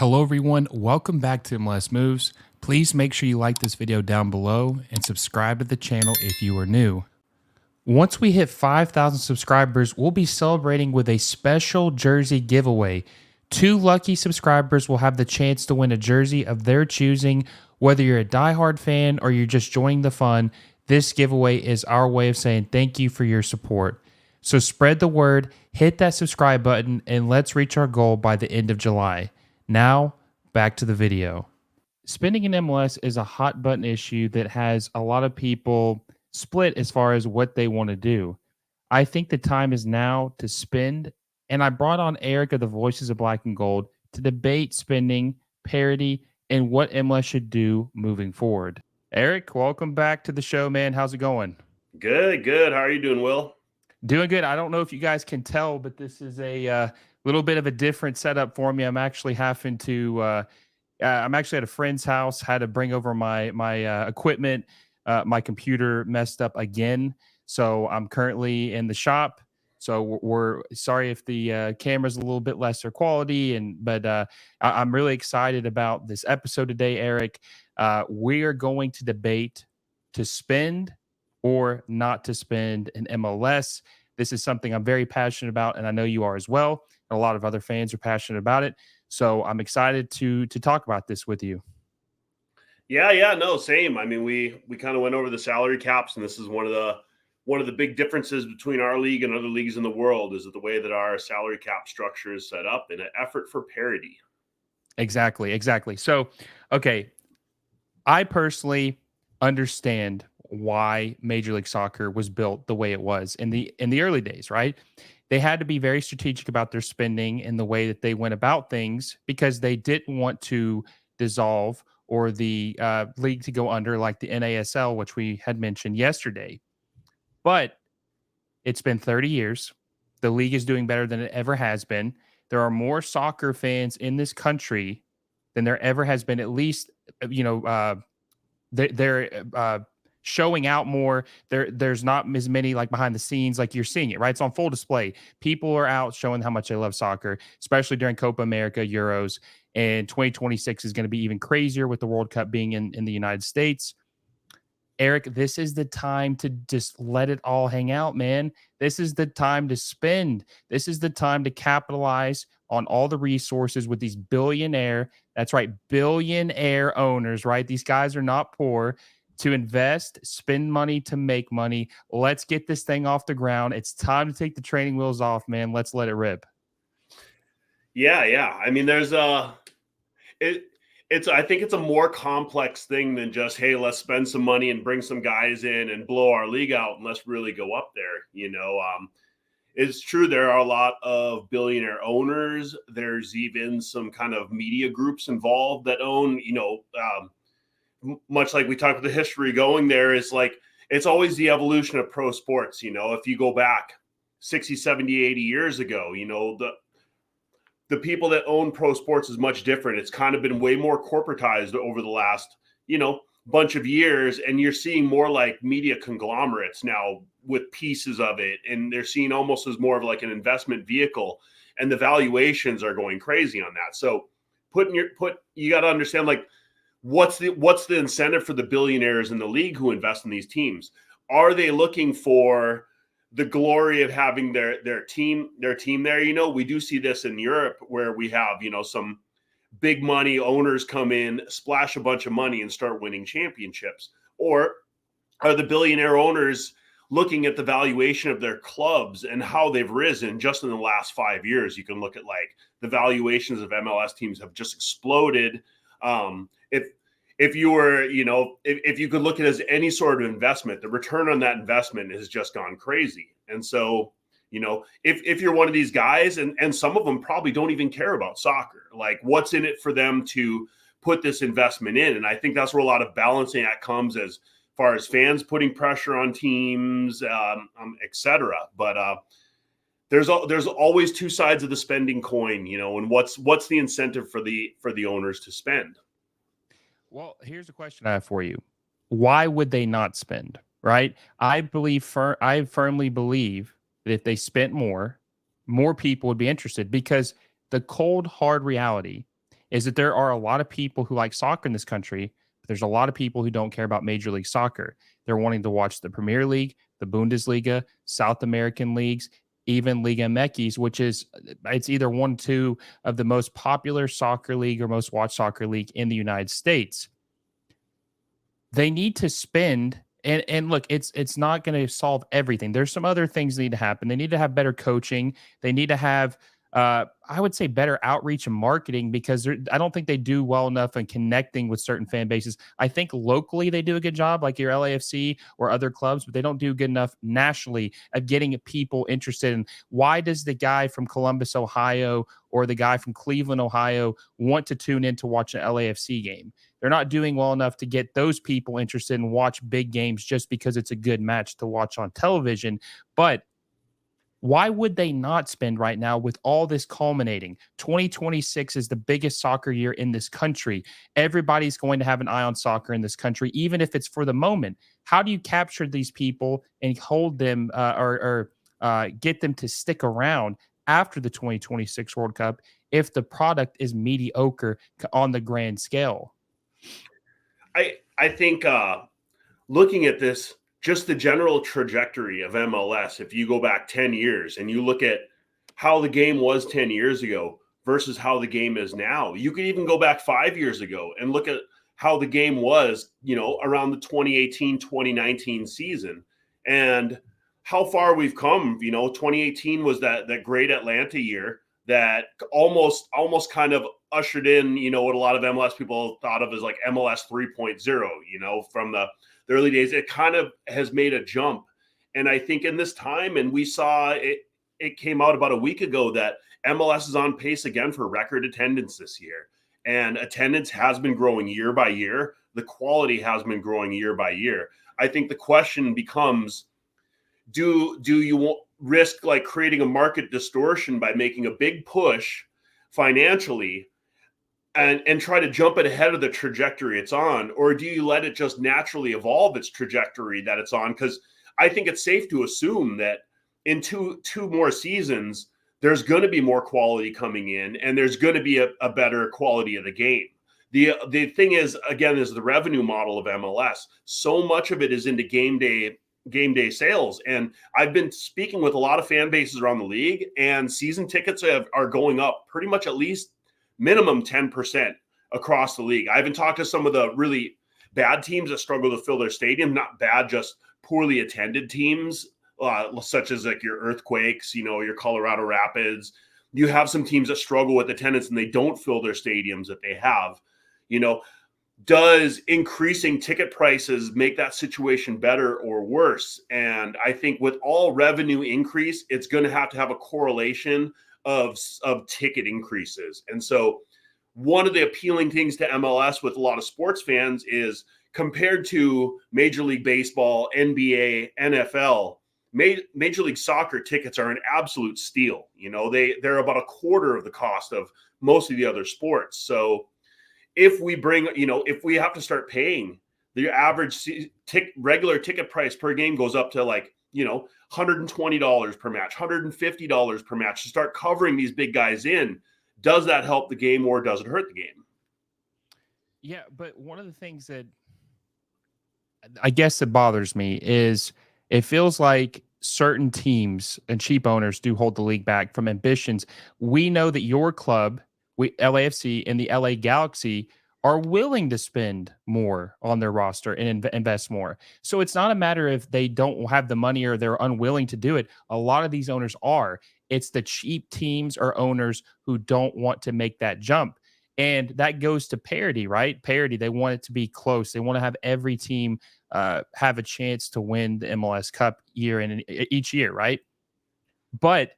Hello everyone, welcome back to MLS Moves. Please make sure you like this video down below and subscribe to the channel if you are new. Once we hit 5,000 subscribers, we'll be celebrating with a special jersey giveaway. 2 lucky subscribers will have the chance to win a jersey of their choosing. Whether you're a diehard fan or you're just joining the fun, this giveaway is our way of saying thank you for your support. So spread the word, hit that subscribe button, and let's reach our goal by the end of July. Now, back to the video. Spending in MLS is a hot button issue that has a lot of people split as far as what they want to do. I think the time is now to spend, and I brought on Erik of the Voices of Black and Gold to debate spending, parity, and what MLS should do moving forward. Erik, welcome back to the show, man. How's it going? Good, good. How are you doing, Will? Doing good. I don't know if you guys can tell, but this is a little bit of a different setup for me. I'm actually having to. I'm actually at a friend's house. Had to bring over my equipment. My computer messed up again, so I'm currently in the shop. So we're sorry if the camera's a little bit lesser quality, but I'm really excited about this episode today, Erik. We are going to debate to spend or not to spend in MLS. This is something I'm very passionate about, and I know you are as well. A lot of other fans are passionate about it. So I'm excited to talk about this with you. Yeah, no, same. I mean, we kind of went over the salary caps, and this is one of the big differences between our league and other leagues in the world is that the way that our salary cap structure is set up in an effort for parity. Exactly. So, okay, I personally understand why Major League Soccer was built the way it was in the early days, right? They had to be very strategic about their spending and the way that they went about things because they didn't want to dissolve or the league to go under like the NASL, which we had mentioned yesterday. But it's been 30 years. The league is doing better than it ever has been. There are more soccer fans in this country than there ever has been. At least, they're showing out more. There's not as many like behind the scenes like you're seeing it, right? It's on full display. People are out showing how much they love soccer, especially during Copa America, Euros, and 2026 is going to be even crazier with the World Cup being in the United States. Erik, this is the time to just let it all hang out, man. This is the time to spend. This is the time to capitalize on all the resources with these billionaire, that's right, billionaire owners, right? These guys are not poor to invest, spend money to make money. Let's get this thing off the ground. It's time to take the training wheels off, man. Let's let it rip. Yeah. I mean, it it's I think it's a more complex thing than just, hey, let's spend some money and bring some guys in and blow our league out and let's really go up there. It's true there are a lot of billionaire owners. There's even some kind of media groups involved that own, much like we talked about the history going there is like it's always the evolution of pro sports. If you go back 60, 70, 80 years ago, the people that own pro sports is much different. It's kind of been way more corporatized over the last, bunch of years. And you're seeing more like media conglomerates now with pieces of it. And they're seen almost as more of like an investment vehicle. And the valuations are going crazy on that. So you got to understand like what's the incentive for the billionaires in the league who invest in these teams? Are they looking for the glory of having their team there? We do see this in Europe where we have, some big money owners come in, splash a bunch of money and start winning championships. Or are the billionaire owners looking at the valuation of their clubs and how they've risen just in the last 5 years? You can look at like the valuations of MLS teams have just exploded. If you were, if you could look at it as any sort of investment, the return on that investment has just gone crazy. And so, if you're one of these guys, and some of them probably don't even care about soccer, like what's in it for them to put this investment in? And I think that's where a lot of balancing act comes as far as fans putting pressure on teams, et cetera. But there's always two sides of the spending coin, and what's the incentive for the owners to spend? Well, here's a question I have for you. Why would they not spend? Right? I firmly believe that if they spent more people would be interested because the cold, hard reality is that there are a lot of people who like soccer in this country, but there's a lot of people who don't care about Major League Soccer. They're wanting to watch the Premier League, the Bundesliga, South American leagues, even Liga MX, which is it's either one, two of the most popular soccer league or most watched soccer league in the United States. They need to spend and look, it's not going to solve everything. There's some other things that need to happen. They need to have better coaching. They need to have I would say better outreach and marketing because I don't think they do well enough in connecting with certain fan bases. I think locally they do a good job, like your LAFC or other clubs, but they don't do good enough nationally of getting people interested in why does the guy from Columbus, Ohio, or the guy from Cleveland, Ohio, want to tune in to watch an LAFC game. They're not doing well enough to get those people interested and watch big games just because it's a good match to watch on television. But why would they not spend right now with all this culminating? 2026 is the biggest soccer year in this country. Everybody's going to have an eye on soccer in this country, even if it's for the moment. How do you capture these people and hold them or get them to stick around after the 2026 World Cup if the product is mediocre on the grand scale? I think looking at this, just the general trajectory of MLS, if you go back 10 years and you look at how the game was 10 years ago versus how the game is now, you could even go back 5 years ago and look at how the game was, around the 2018, 2019 season and how far we've come. 2018 was that great Atlanta year that almost kind of ushered in, what a lot of MLS people thought of as like MLS 3.0, from the early days. It kind of has made a jump. And I think in this time, and we saw it came out about a week ago that MLS is on pace again for record attendance this year. And attendance has been growing year by year. The quality has been growing year by year. I think the question becomes, do you risk like creating a market distortion by making a big push financially and try to jump it ahead of the trajectory it's on? Or do you let it just naturally evolve its trajectory that it's on? Because I think it's safe to assume that in two more seasons, there's going to be more quality coming in and there's going to be a better quality of the game. The thing is, again, is the revenue model of MLS. So much of it is into game day sales. And I've been speaking with a lot of fan bases around the league, and season tickets are going up pretty much at least minimum 10% across the league. I haven't talked to some of the really bad teams that struggle to fill their stadium, not bad, just poorly attended teams, such as like your Earthquakes, your Colorado Rapids. You have some teams that struggle with attendance and they don't fill their stadiums that they have. Does increasing ticket prices make that situation better or worse? And I think with all revenue increase, it's going to have a correlation of ticket increases. And so one of the appealing things to MLS with a lot of sports fans is compared to Major League Baseball, NBA, NFL, Major League Soccer tickets are an absolute steal. They're about a quarter of the cost of most of the other sports. So if we have to start paying, the average regular ticket price per game goes up to like, $120 per match, $150 per match to start covering these big guys in. Does that help the game or does it hurt the game? Yeah, but one of the things that I guess that bothers me is it feels like certain teams and cheap owners do hold the league back from ambitions. We know that your club, LAFC and the LA Galaxy, are willing to spend more on their roster and invest more. So it's not a matter if they don't have the money or they're unwilling to do it. A lot of these owners are. It's the cheap teams or owners who don't want to make that jump. And that goes to parity, right? Parity, they want it to be close. They want to have every team have a chance to win the MLS Cup each year, right? But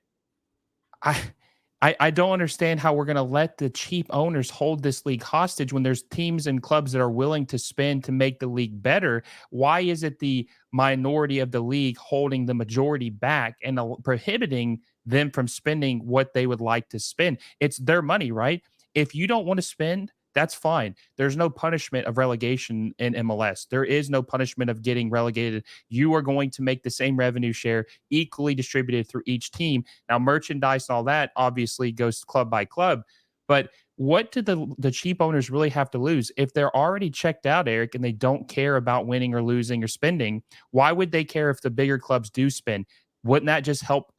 I don't understand how we're going to let the cheap owners hold this league hostage when there's teams and clubs that are willing to spend to make the league better. Why is it the minority of the league holding the majority back and prohibiting them from spending what they would like to spend? It's their money, right? If you don't want to spend, that's fine. There's no punishment of relegation in MLS. There is no punishment of getting relegated. You are going to make the same revenue share equally distributed through each team. Now, merchandise and all that obviously goes club by club, but what do the cheap owners really have to lose? If they're already checked out, Eric, and they don't care about winning or losing or spending, why would they care if the bigger clubs do spend? Wouldn't that just help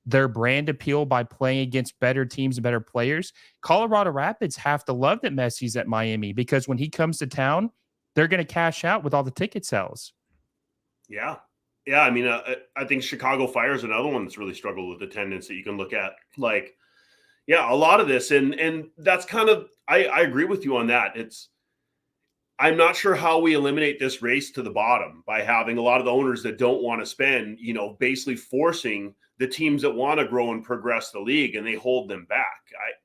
their brand appeal by playing against better teams and better players? Colorado Rapids have to love that Messi's at Miami, because when he comes to town, they're going to cash out with all the ticket sales. Yeah. Yeah. I mean, I think Chicago Fire is another one that's really struggled with attendance that you can look at. Like, yeah, a lot of this. And that's kind of, I agree with you on that. I'm not sure how we eliminate this race to the bottom by having a lot of the owners that don't want to spend, basically forcing the teams that want to grow and progress the league, and they hold them back.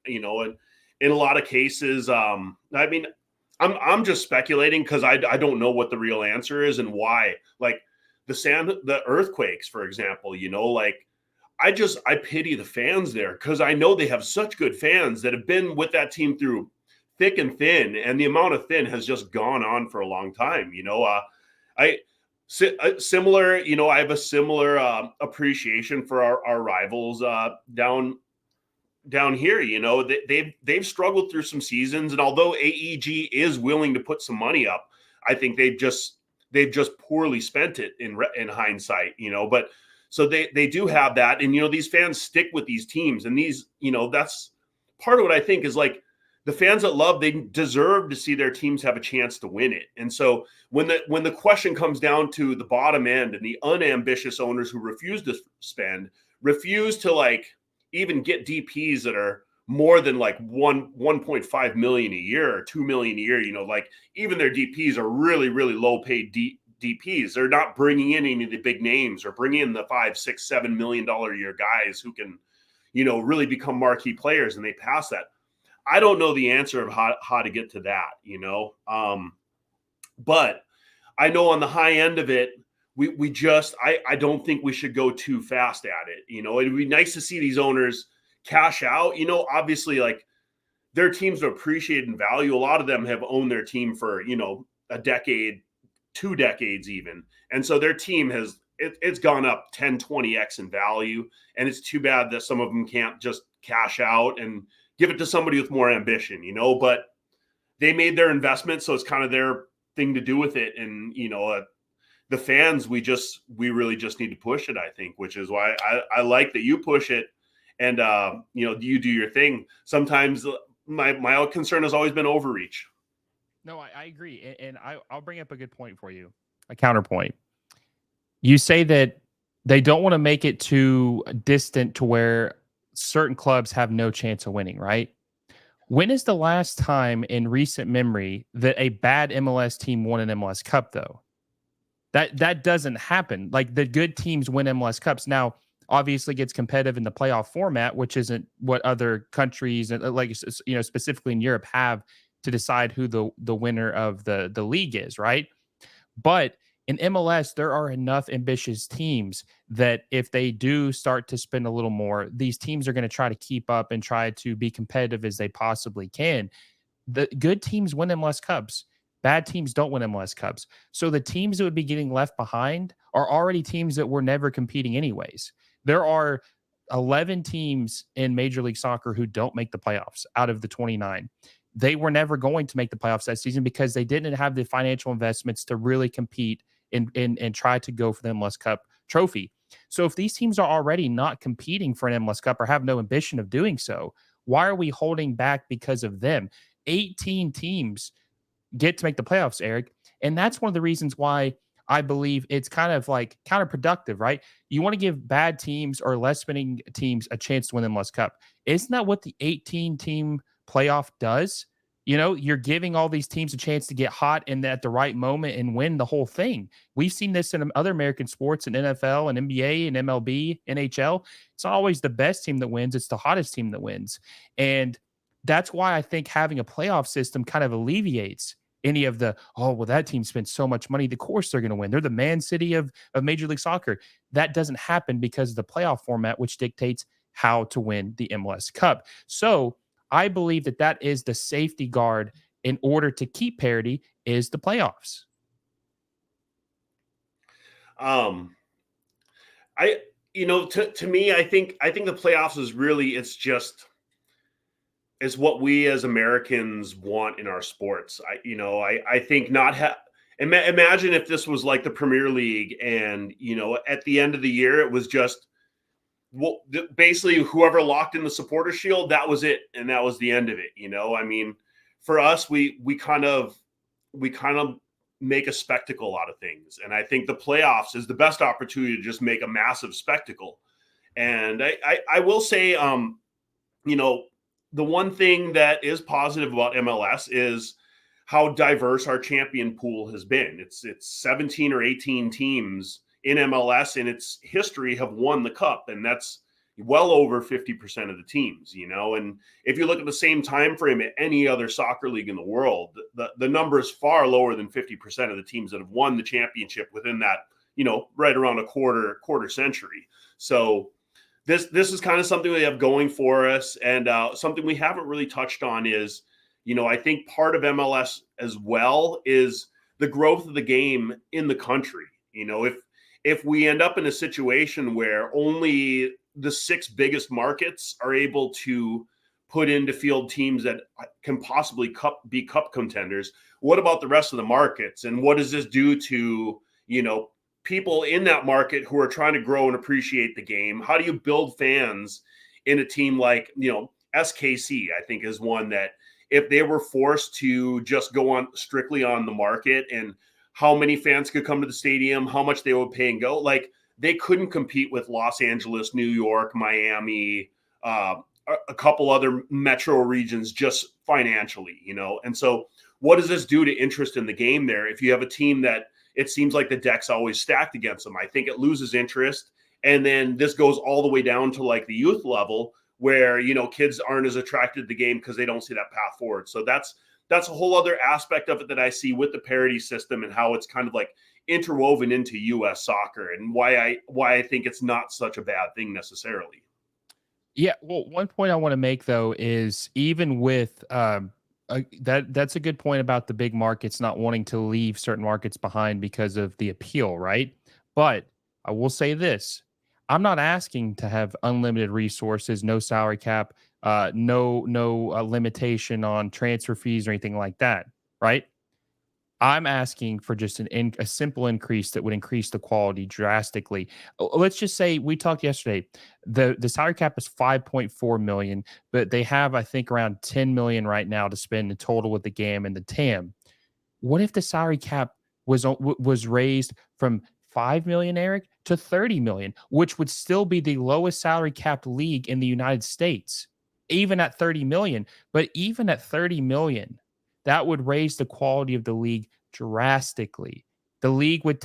And in a lot of cases, I mean, I'm just speculating because I don't know what the real answer is and why. Like the earthquakes, for example, like I pity the fans there because I know they have such good fans that have been with that team through thick and thin, and the amount of thin has just gone on for a long time. Similar, I have a similar appreciation for our rivals down here. They've struggled through some seasons, and although AEG is willing to put some money up, I think they've just poorly spent it in hindsight. But so they do have that, and these fans stick with these teams, and these that's part of what I think is like. The fans that love, they deserve to see their teams have a chance to win it. And so when the question comes down to the bottom end and the unambitious owners who refuse to spend, refuse to like even get DPs that are more than like 1.5 million a year or 2 million a year, like even their DPs are really, really low paid DPs. They're not bringing in any of the big names or bringing in the $5, $6, $7 million a year guys who can, really become marquee players, and they pass that. I don't know the answer of how to get to that, but I know on the high end of it, I don't think we should go too fast at it. It'd be nice to see these owners cash out. Obviously, like their teams are appreciated in value. A lot of them have owned their team for a decade, 2 decades even, and so their team it's gone up 10, 20x in value. And it's too bad that some of them can't just cash out and give it to somebody with more ambition, but they made their investment. So it's kind of their thing to do with it. And, the fans, we really just need to push it, I think, which is why I like that you push it and, you do your thing. Sometimes my concern has always been overreach. No, I agree. And I'll bring up a good point for you, a counterpoint. You say that they don't want to make it too distant to where certain clubs have no chance of winning, right? When is the last time in recent memory that a bad MLS team won an MLS Cup, though? That doesn't happen. Like the good teams win MLS Cups. Now, obviously, it gets competitive in the playoff format, which isn't what other countries, like specifically in Europe, have to decide who the winner of the league is, right? But in MLS, there are enough ambitious teams that if they do start to spend a little more, these teams are going to try to keep up and try to be competitive as they possibly can. The good teams win MLS Cups. Bad teams don't win MLS Cups. So the teams that would be getting left behind are already teams that were never competing anyways. There are 11 teams in Major League Soccer who don't make the playoffs out of the 29. They were never going to make the playoffs that season because they didn't have the financial investments to really compete and try to go for the MLS Cup trophy. So if these teams are already not competing for an MLS Cup or have no ambition of doing so, why are we holding back because of them? 18 teams get to make the playoffs, Eric. And that's one of the reasons why I believe it's kind of like counterproductive, right? You want to give bad teams or less spending teams a chance to win the MLS Cup. Isn't that what the 18 team playoff does? You're giving all these teams a chance to get hot and at the right moment and win the whole thing. We've seen this in other American sports in NFL and NBA and MLB, NHL. It's not always the best team that wins, it's the hottest team that wins. And that's why I think having a playoff system kind of alleviates any of the, oh, well, that team spent so much money. Of course they're going to win. They're the Man City of Major League Soccer. That doesn't happen because of the playoff format, which dictates how to win the MLS Cup. So I believe that is the safety guard in order to keep parity is the playoffs. To me, I think the playoffs is really, it's just, is what we as Americans want in our sports. I think not imagine if this was like the Premier League, and at the end of the year it was just basically whoever locked in the supporter shield, that was it, and that was the end of it. I mean, for us, we kind of make a spectacle out of things, and I think the playoffs is the best opportunity to just make a massive spectacle. And I will say, the one thing that is positive about MLS is how diverse our champion pool has been. It's 17 or 18 teams in MLS in its history have won the cup, and that's well over 50% of the teams, and if you look at the same time frame at any other soccer league in the world, the number is far lower than 50% of the teams that have won the championship within that, right around a quarter century. So this is kind of something we have going for us, and something we haven't really touched on is, I think part of MLS as well is the growth of the game in the country. If we end up in a situation where only the 6 biggest markets are able to put into field teams that can possibly be cup contenders, what about the rest of the markets? And what does this do to, people in that market who are trying to grow and appreciate the game? How do you build fans in a team like, SKC, I think is one that if they were forced to just go on strictly on the market and how many fans could come to the stadium, how much they would pay and go, like they couldn't compete with Los Angeles, New York, Miami, a couple other metro regions just financially, And so what does this do to interest in the game there? If you have a team that it seems like the deck's always stacked against them, I think it loses interest. And then this goes all the way down to like the youth level where, kids aren't as attracted to the game because they don't see that path forward. So that's a whole other aspect of it that I see with the parity system and how it's kind of like interwoven into U.S. soccer, and why I think it's not such a bad thing necessarily. Yeah, well, one point I want to make though is even with that's a good point about the big markets not wanting to leave certain markets behind because of the appeal, right? But I will say this: I'm not asking to have unlimited resources, no salary cap, no limitation on transfer fees or anything like that, right? I'm asking for just a simple increase that would increase the quality drastically. Let's just say we talked yesterday. The salary cap is 5.4 million, but they have I think around 10 million right now to spend in total with the GAM and the TAM. What if the salary cap was raised from 5 million, Eric, to 30 million, which would still be the lowest salary capped league in the United States, even at 30 million. But even at 30 million, that would raise the quality of the league drastically. The league would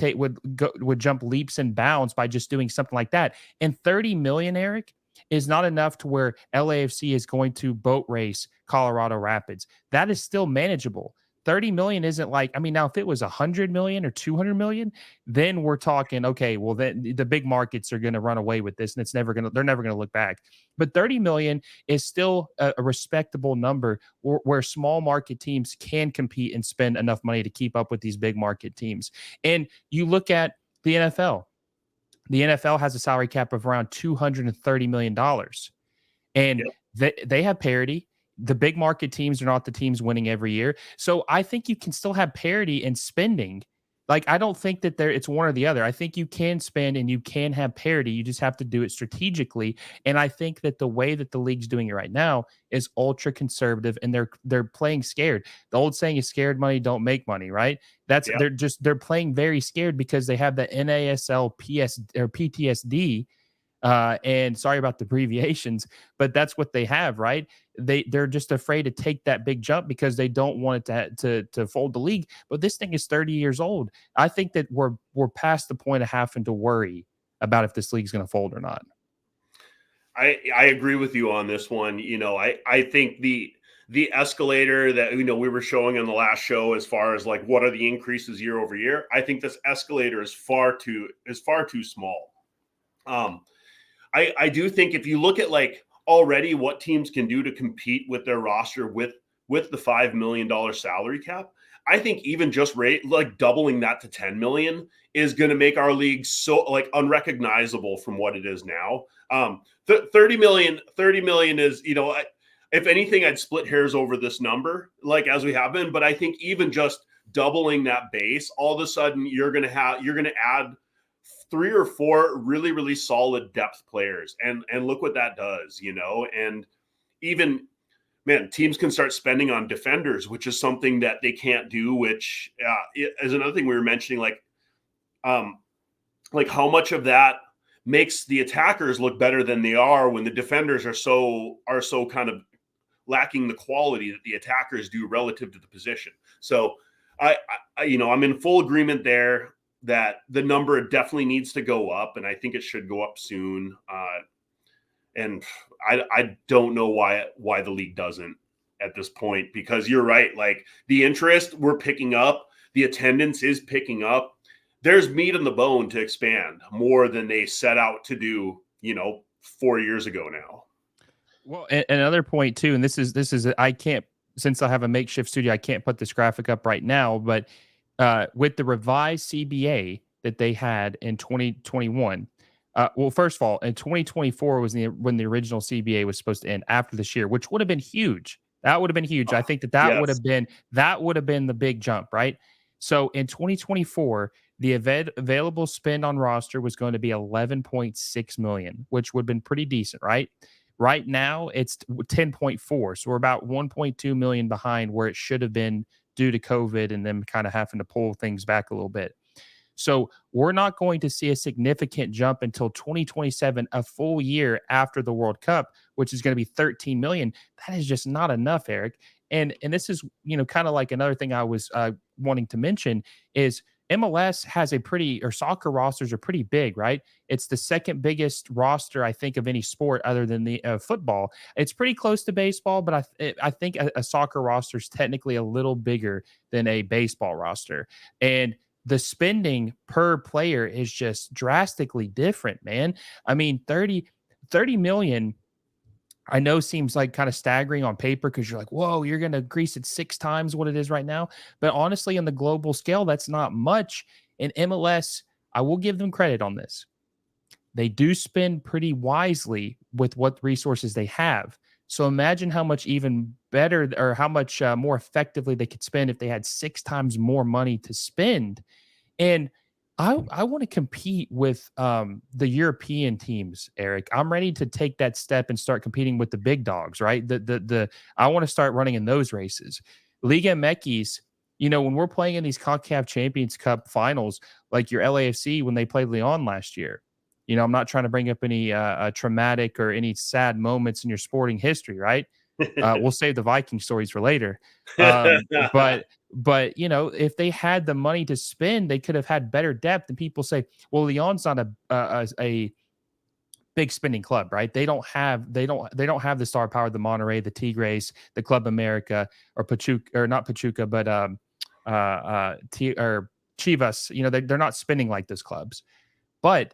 jump leaps and bounds by just doing something like that. And 30 million, Eric, is not enough to where LAFC is going to boat race Colorado Rapids. That is still manageable. 30 million isn't like, I mean, now if it was 100 million or 200 million, then we're talking, okay, well, then the big markets are going to run away with this and they're never going to look back. But 30 million is still a respectable number where small market teams can compete and spend enough money to keep up with these big market teams. And you look at the NFL. The NFL has a salary cap of around $230 million. And they have parity. The big market teams are not the teams winning every year. So I think you can still have parity in spending. Like, I don't think that it's one or the other. I think you can spend and you can have parity. You just have to do it strategically. And I think that the way that the league's doing it right now is ultra conservative, and they're playing scared. The old saying is scared money don't make money, right? They're playing very scared because they have the NASL or PTSD. And sorry about the abbreviations, but that's what they have, right? They're just afraid to take that big jump because they don't want it to fold the league. But this thing is 30 years old. I think that we're past the point of having to worry about if this league's going to fold or not. I agree with you on this one. I think the escalator that we were showing on the last show, as far as like what are the increases year over year, I think this escalator is far too small. I do think if you look at like already what teams can do to compete with their roster with the $5 million salary cap, I think even just like doubling that to 10 million is going to make our league so like unrecognizable from what it is now. 30 million is, if anything, I'd split hairs over this number, like as we have been. But I think even just doubling that base, all of a sudden you're going to add 3 or 4 really, really solid depth players. And look what that does, and even, man, teams can start spending on defenders, which is something that they can't do, which is another thing we were mentioning, like how much of that makes the attackers look better than they are when the defenders are so kind of lacking the quality that the attackers do relative to the position. So I'm in full agreement there that the number definitely needs to go up, and I think it should go up soon. And I don't know why the league doesn't at this point, because you're right. Like, the interest we're picking up, the attendance is picking up. There's meat on the bone to expand more than they set out to do, 4 years ago now. Well, and another point too, and this is I can't, since I have a makeshift studio, I can't put this graphic up right now, but with the revised CBA that they had in 2021. Well, first of all, in 2024 was when the original CBA was supposed to end after this year, which would have been huge. That would have been huge. I think that Yes. would have been the big jump, right? So in 2024, the available spend on roster was going to be 11.6 million, which would have been pretty decent, right? Right now, it's 10.4, so we're about 1.2 million behind where it should have been due to COVID and them kind of having to pull things back a little bit. So we're not going to see a significant jump until 2027, a full year after the World Cup, which is going to be 13 million. That is just not enough, Eric. And this is, kind of like another thing I was wanting to mention is MLS has soccer rosters are pretty big, right? It's the second biggest roster, I think, of any sport other than the football. It's pretty close to baseball, but I think a soccer roster is technically a little bigger than a baseball roster. And the spending per player is just drastically different, man. I mean, 30 million, I know seems like kind of staggering on paper because you're like, whoa, you're going to increase it 6 times what it is right now. But honestly, on the global scale, that's not much. In MLS, I will give them credit on this. They do spend pretty wisely with what resources they have. So imagine how much even better or how much more effectively they could spend if they had 6 times more money to spend. And I want to compete with the European teams, Eric. I'm ready to take that step and start competing with the big dogs, right? I want to start running in those races. Liga MX, when we're playing in these CONCACAF Champions Cup finals, like your LAFC when they played Lyon last year. I'm not trying to bring up any traumatic or any sad moments in your sporting history, right? We'll save the Viking stories for later. But if they had the money to spend, they could have had better depth. And people say, well, Lyon's not a big spending club, right? They don't have the star power, the Monterrey, the Tigres, the Club America, or Pachuca, or not Pachuca, but or Chivas. They're not spending like those clubs, but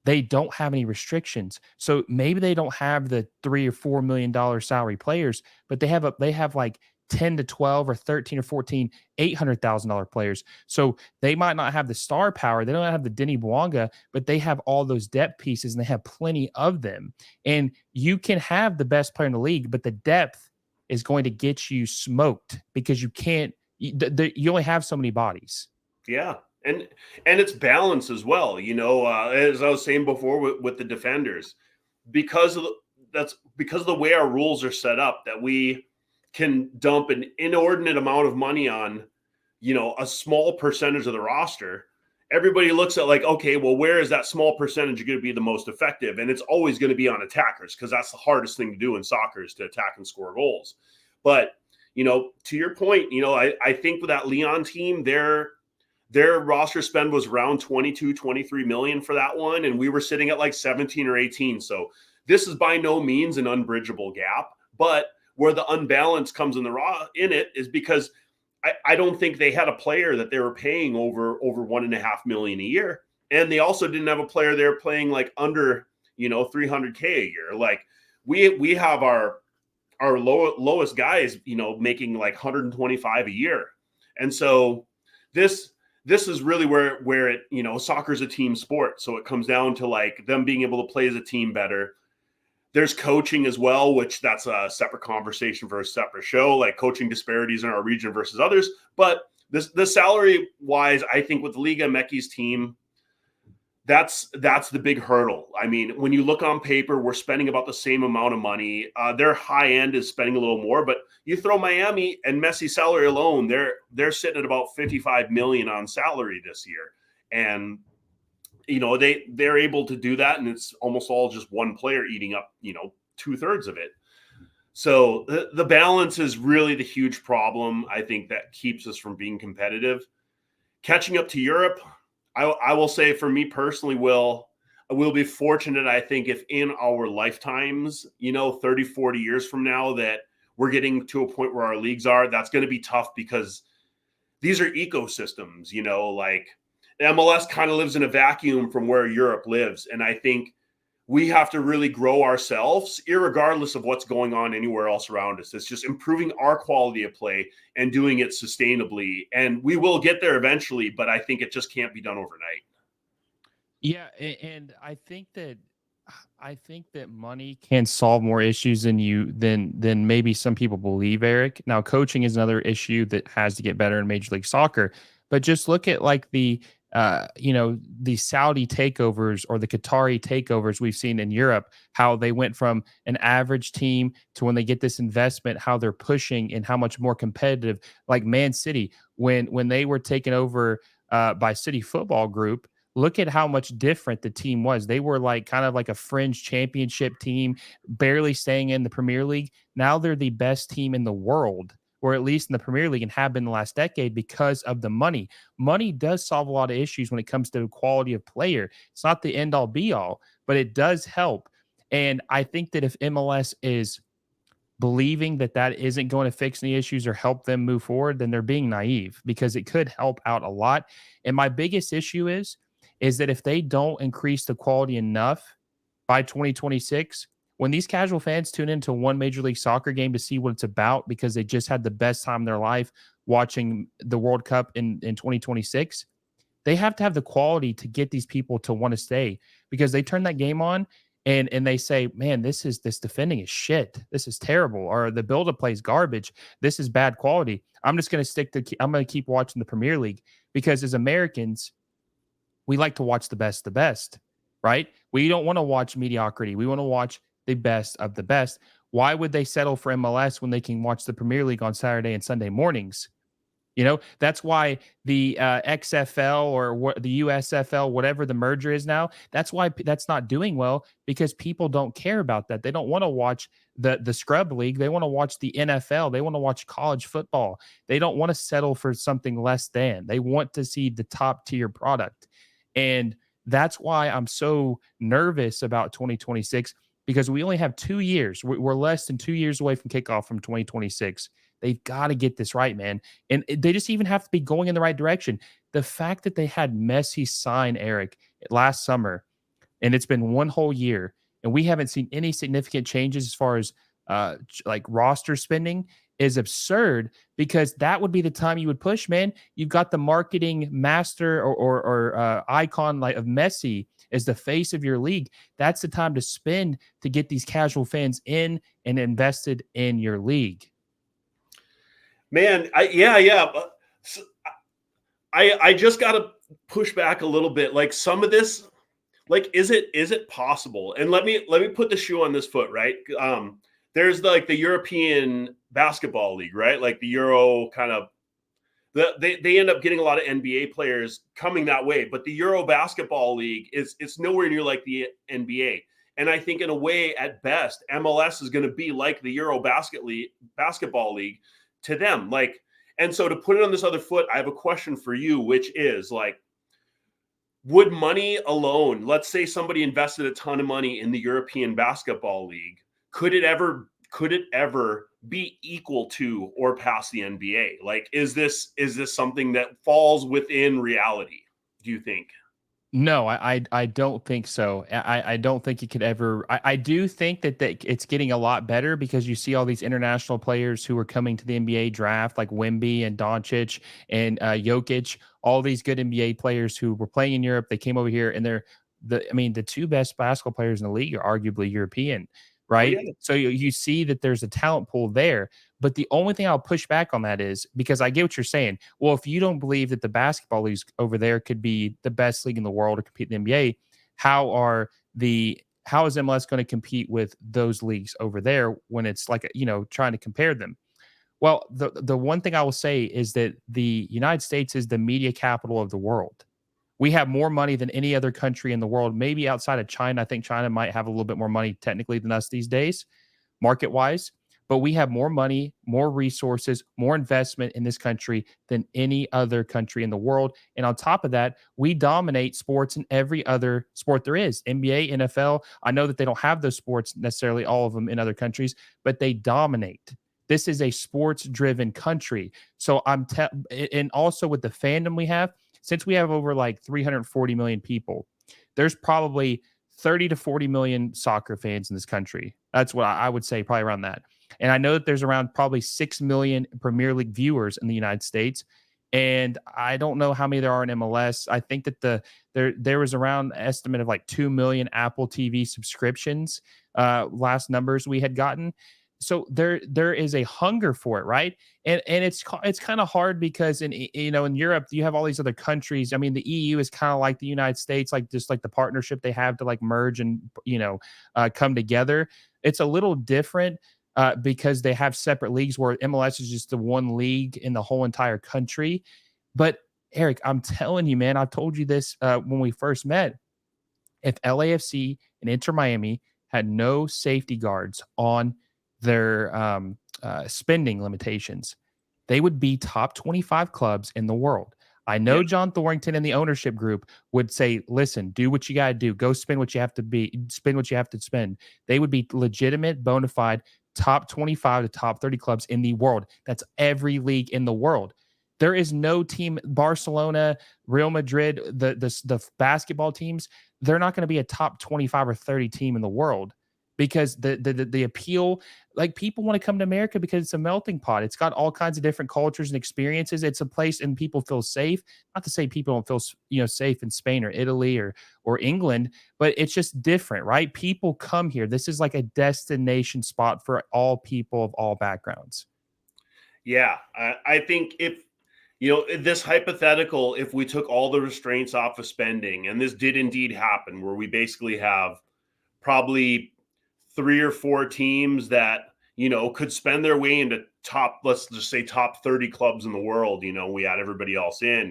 they don't have any restrictions. So maybe they don't have the $3 or $4 million salary players, but they have like 10 to 12 or 13 or 14 $800,000 players. So they might not have the star power. They don't have the Denny Bouanga, but they have all those depth pieces and they have plenty of them. And you can have the best player in the league, but the depth is going to get you smoked because you only have so many bodies. Yeah. And it's balance as well, as I was saying before with the defenders, because of the way our rules are set up, that we can dump an inordinate amount of money on, a small percentage of the roster. Everybody looks at like, okay, well, where is that small percentage going to be the most effective? And it's always going to be on attackers, because that's the hardest thing to do in soccer, is to attack and score goals. But, to your point, I think with that Lyon team, their roster spend was around 22, 23 million for that one. And we were sitting at like 17 or 18. So this is by no means an unbridgeable gap, but where the unbalance comes in it is because I don't think they had a player that they were paying over 1.5 million a year. And they also didn't have a player they were playing like under, $300K a year. Like we have our lowest guys, making like 125 a year. And so this is really where it, soccer's a team sport. So it comes down to like them being able to play as a team better. There's coaching as well, which that's a separate conversation for a separate show, like coaching disparities in our region versus others. But the salary wise, I think with Liga Meki's team, that's the big hurdle. I mean, when you look on paper, we're spending about the same amount of money. Their high end is spending a little more, but you throw Miami and Messi salary alone, they're sitting at about 55 million on salary this year, and they're able to do that, and it's almost all just one player eating up 2/3 of it. So the balance is really the huge problem, I think, that keeps us from being competitive. Catching up to Europe, I will say for me personally, we'll be fortunate, I think, if in our lifetimes, 30, 40 years from now, that we're getting to a point where our leagues are. That's going to be tough because these are ecosystems, like MLS kind of lives in a vacuum from where Europe lives. And I think we have to really grow ourselves, irregardless of what's going on anywhere else around us. It's just improving our quality of play and doing it sustainably. And we will get there eventually, but I think it just can't be done overnight. Yeah, and I think that money can solve more issues than maybe some people believe, Eric. Now, coaching is another issue that has to get better in Major League Soccer. But just look at like the Saudi takeovers or the Qatari takeovers we've seen in Europe, how they went from an average team to when they get this investment, how they're pushing and how much more competitive. Like Man City, when they were taken over by City Football Group, look at how much different the team was. They were like kind of like a fringe championship team, barely staying in the Premier League. Now they're the best team in the world, or at least in the Premier League, and have been the last decade because of the money. Money does solve a lot of issues when it comes to quality of player. It's not the end all be all, but it does help. And I think that if MLS is believing that that isn't going to fix any issues or help them move forward, then they're being naive, because it could help out a lot. And my biggest issue is that if they don't increase the quality enough by 2026, when these casual fans tune into one Major League Soccer game to see what it's about because they just had the best time in their life watching the World Cup in 2026, they have to have the quality to get these people to want to stay, because they turn that game on and they say, man, this defending is shit. This is terrible. Or the build up play is garbage. This is bad quality. I'm just going to I'm going to keep watching the Premier League, because as Americans, we like to watch the best, right? We don't want to watch mediocrity. We want to watch the best of the best. Why would they settle for MLS when they can watch the Premier League on Saturday and Sunday mornings? That's why the XFL or what the USFL, whatever the merger is now, that's why that's not doing well, because people don't care about that. They don't want to watch the scrub league. They want to watch the NFL. They want to watch college football. They don't want to settle for something less than. They want to see the top tier product. And that's why I'm so nervous about 2026, because we only have 2 years. We're less than 2 years away from kickoff from 2026. They've got to get this right, man. And they just even have to be going in the right direction. The fact that they had Messi sign Erik last summer, and it's been one whole year, and we haven't seen any significant changes as far as like roster spending, is absurd, because that would be the time you would push, man. You've got the marketing master or icon like of Messi as the face of your league. That's the time to spend to get these casual fans in and invested in your league. Man, yeah. I just got to push back a little bit. Like some of this, like, is it possible? And let me put the shoe on this foot, right? There's like the European Basketball League, right? Like the Euro kind of, they end up getting a lot of NBA players coming that way, but the Euro Basketball League it's nowhere near like the NBA. And I think in a way, at best, MLS is going to be like the Euro Basketball League to them. Like, and so to put it on this other foot, I have a question for you, which is like, would money alone, let's say somebody invested a ton of money in the European Basketball League, could it ever be equal to or past the NBA? Like, is this something that falls within reality, do you think? No, I don't think so. I don't think it could ever. I do think that it's getting a lot better, because you see all these international players who are coming to the NBA draft, like Wemby and Doncic and Jokic, all these good NBA players who were playing in Europe. They came over here, and they're the two best basketball players in the league are arguably European. Oh right? yeah. So you see that there's a talent pool there. But the only thing I'll push back on that is because I get what you're saying. Well, if you don't believe that the basketball leagues over there could be the best league in the world or compete in the NBA, how is MLS going to compete with those leagues over there when it's like, trying to compare them? Well, the one thing I will say is that the United States is the media capital of the world. We have more money than any other country in the world, maybe outside of China. I think China might have a little bit more money technically than us these days, market wise. But we have more money, more resources, more investment in this country than any other country in the world. And on top of that, we dominate sports in every other sport there is, NBA, NFL. I know that they don't have those sports necessarily, all of them in other countries, but they dominate. This is a sports driven country. So and also with the fandom we have, since we have over like 340 million people, there's probably 30 to 40 million soccer fans in this country. That's what I would say, probably around that. And I know that there's around probably 6 million Premier League viewers in the United States. And I don't know how many there are in MLS. I think that there was around an estimate of like 2 million Apple TV subscriptions, last numbers we had gotten. So there is a hunger for it, right? And it's kind of hard because in Europe you have all these other countries. I mean, the EU is kind of like the United States, like just like the partnership they have to like merge and come together. It's a little different because they have separate leagues where MLS is just the one league in the whole entire country. But Eric, I'm telling you, man, I told you this when we first met. If LAFC and Inter Miami had no safety guards on their spending limitations, they would be top 25 clubs in the world. I Yeah. know John Thorrington and the ownership group would say, listen, do what you got to do. Go spend what you have to spend what you have to spend. They would be legitimate, bona fide top 25 to top 30 clubs in the world. That's every league in the world. There is no team, Barcelona, Real Madrid, the basketball teams, they're not going to be a top 25 or 30 team in the world because the appeal, like people want to come to America because it's a melting pot. It's got all kinds of different cultures and experiences. It's a place and people feel safe. Not to say people don't feel safe in Spain or Italy or England, but it's just different, right? People come here. This is like a destination spot for all people of all backgrounds. Yeah, I think if this hypothetical, if we took all the restraints off of spending, and this did indeed happen, where we basically have probably 3 or 4 teams that could spend their way into top, let's just say top 30 clubs in the world. We add everybody else in,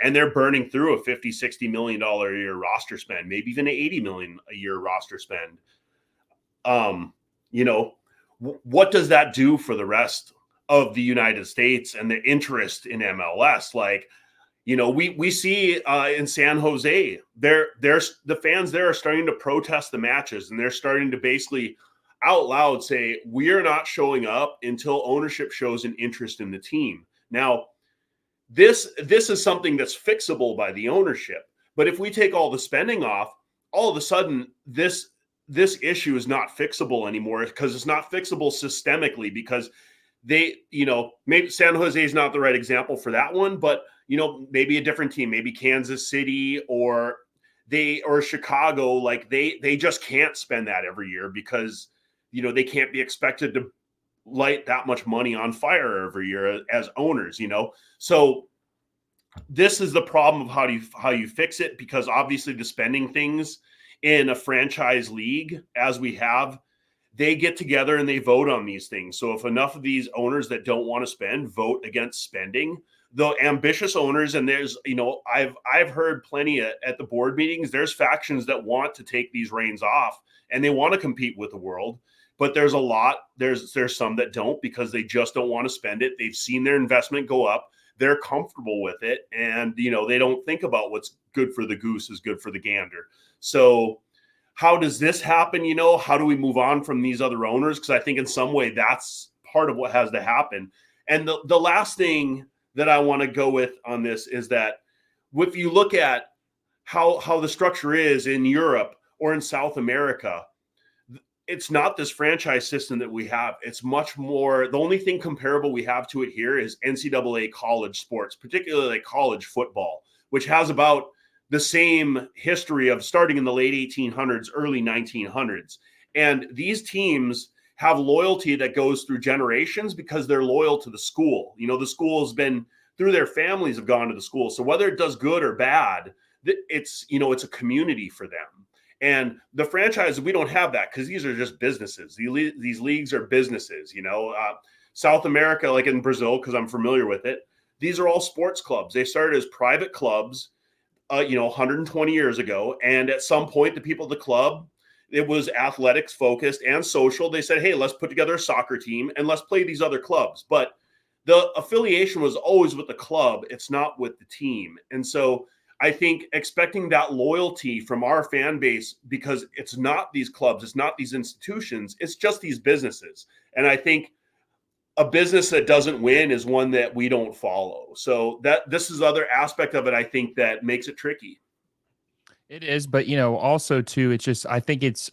and they're burning through a 50-60 million dollar a year roster spend, maybe even an 80 million a year roster spend. You know, what does that do for the rest of the United States and the interest in MLS? Like, we see in San Jose, there's the fans there are starting to protest the matches, and they're starting to basically out loud say, we are not showing up until ownership shows an interest in the team. Now, this is something that's fixable by the ownership. But if we take all the spending off, all of a sudden this issue is not fixable anymore, because it's not fixable systemically, because maybe San Jose is not the right example for that one, but maybe a different team, maybe Kansas City or Chicago, like they just can't spend that every year because they can't be expected to light that much money on fire every year as owners. So this is the problem of how you fix it, because obviously the spending things in a franchise league, as we have, they get together and they vote on these things. So if enough of these owners that don't want to spend vote against spending, the ambitious owners, and there's, I've heard plenty at the board meetings, there's factions that want to take these reins off and they want to compete with the world. But there's some that don't, because they just don't want to spend it. They've seen their investment go up. They're comfortable with it. And, they don't think about what's good for the goose is good for the gander. So how does this happen? How do we move on from these other owners? Because I think in some way that's part of what has to happen. And the last thing that I want to go with on this is that if you look at how the structure is in Europe or in South America, it's not this franchise system that we have. It's much more, the only thing comparable we have to it here is NCAA college sports, particularly like college football, which has about the same history of starting in the late 1800s, early 1900s. And these teams have loyalty that goes through generations because they're loyal to the school. The school has been through their families have gone to the school. So whether it does good or bad, it's a community for them. And the franchise, we don't have that because these are just businesses. These leagues are businesses. South America, like in Brazil, because I'm familiar with it, these are all sports clubs. They started as private clubs, 120 years ago. And at some point, the people at the club, it was athletics focused and social. They said, hey, let's put together a soccer team and let's play these other clubs. But the affiliation was always with the club. It's not with the team. And so I think expecting that loyalty from our fan base, because it's not these clubs, it's not these institutions, it's just these businesses. And I think a business that doesn't win is one that we don't follow. So this is other aspect of it, I think, that makes it tricky. It is, but also too, it's just I think it's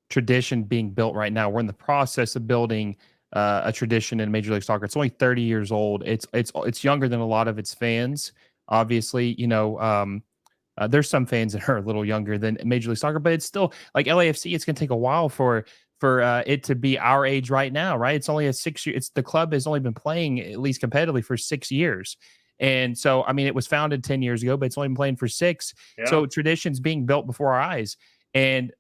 tradition being built right now. We're in the process of building a tradition in Major League Soccer. It's only 30 years old. It's younger than a lot of its fans. Obviously, there's some fans that are a little younger than Major League Soccer, but it's still like LAFC. It's going to take a while for it to be our age right now, right? It's only a 6 year. It's the club has only been playing at least competitively for 6 years. And so, I mean, it was founded 10 years ago, but it's only been playing for 6. Yeah. So tradition's being built before our eyes.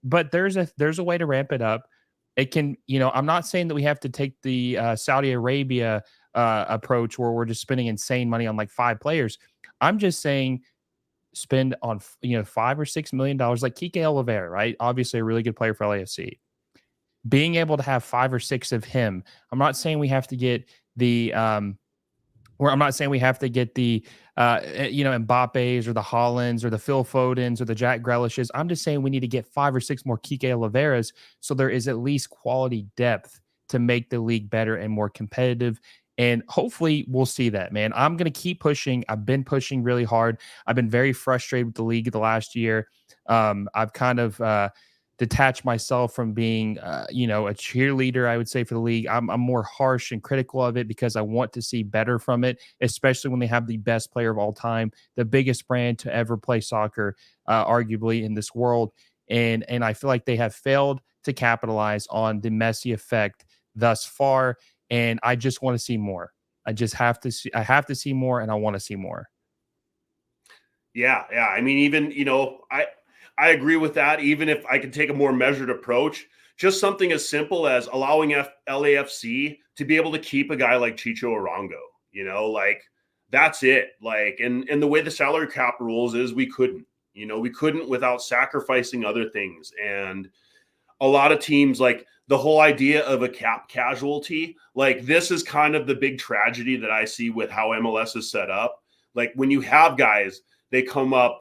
But there's a way to ramp it up. It can, I'm not saying that we have to take the Saudi Arabia approach where we're just spending insane money on like 5 players. I'm just saying spend on, $5 or $6 million like Kike Oliveira, right? Obviously a really good player for LAFC. Being able to have 5 or 6 of him. I'm not saying we have to get the I'm not saying we have to get the Mbappe's or the Hollands or the Phil Fodens or the Jack Grealishes. I'm just saying we need to get 5 or 6 more Kike Oliveiras so there is at least quality depth to make the league better and more competitive. And hopefully we'll see that, man. I'm going to keep pushing. I've been pushing really hard. I've been very frustrated with the league the last year. I've kind of detach myself from being, a cheerleader, I would say, for the league. I'm more harsh and critical of it because I want to see better from it, especially when they have the best player of all time, the biggest brand to ever play soccer, arguably in this world. And I feel like they have failed to capitalize on the Messi effect thus far. And I just want to see more. I have to see more, and I want to see more. Yeah. I mean, even, I agree with that. Even if I could take a more measured approach, just something as simple as allowing LAFC to be able to keep a guy like Chicho Arango, like that's it. Like, and the way the salary cap rules is we couldn't without sacrificing other things. And a lot of teams, like the whole idea of a cap casualty, like this is kind of the big tragedy that I see with how MLS is set up. Like when you have guys, they come up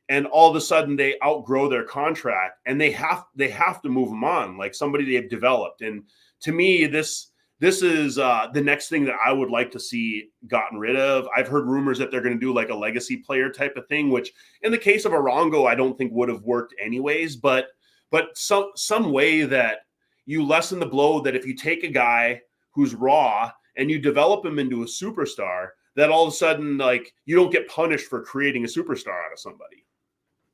and all of a sudden they outgrow their contract and they have to move them on, like somebody they've developed. And to me, this is the next thing that I would like to see gotten rid of. I've heard rumors that they're going to do like a legacy player type of thing, which in the case of Arango, I don't think would have worked anyways, but some way that you lessen the blow, that if you take a guy who's raw and you develop him into a superstar, that all of a sudden, like, you don't get punished for creating a superstar out of somebody.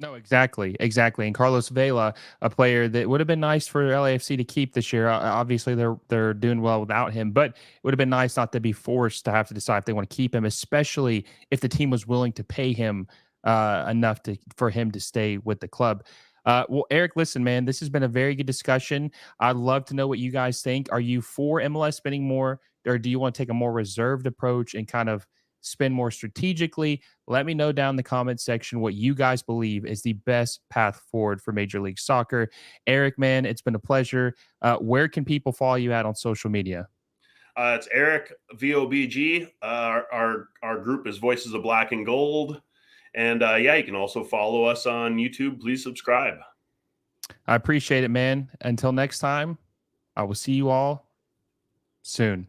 No, exactly. And Carlos Vela, a player that would have been nice for LAFC to keep this year. Obviously, they're doing well without him, but it would have been nice not to be forced to have to decide if they want to keep him, especially if the team was willing to pay him enough for him to stay with the club. Well, Erik, listen, man, this has been a very good discussion. I'd love to know what you guys think. Are you for MLS spending more, or do you want to take a more reserved approach and kind of spend more strategically? Let me know down in the comment section what you guys believe is the best path forward for Major League Soccer. Erik, man, it's been a pleasure. Where can people follow you at on social media? It's Erik, VOBG. Our group is Voices of Black and Gold. And you can also follow us on YouTube. Please subscribe. I appreciate it, man. Until next time, I will see you all soon.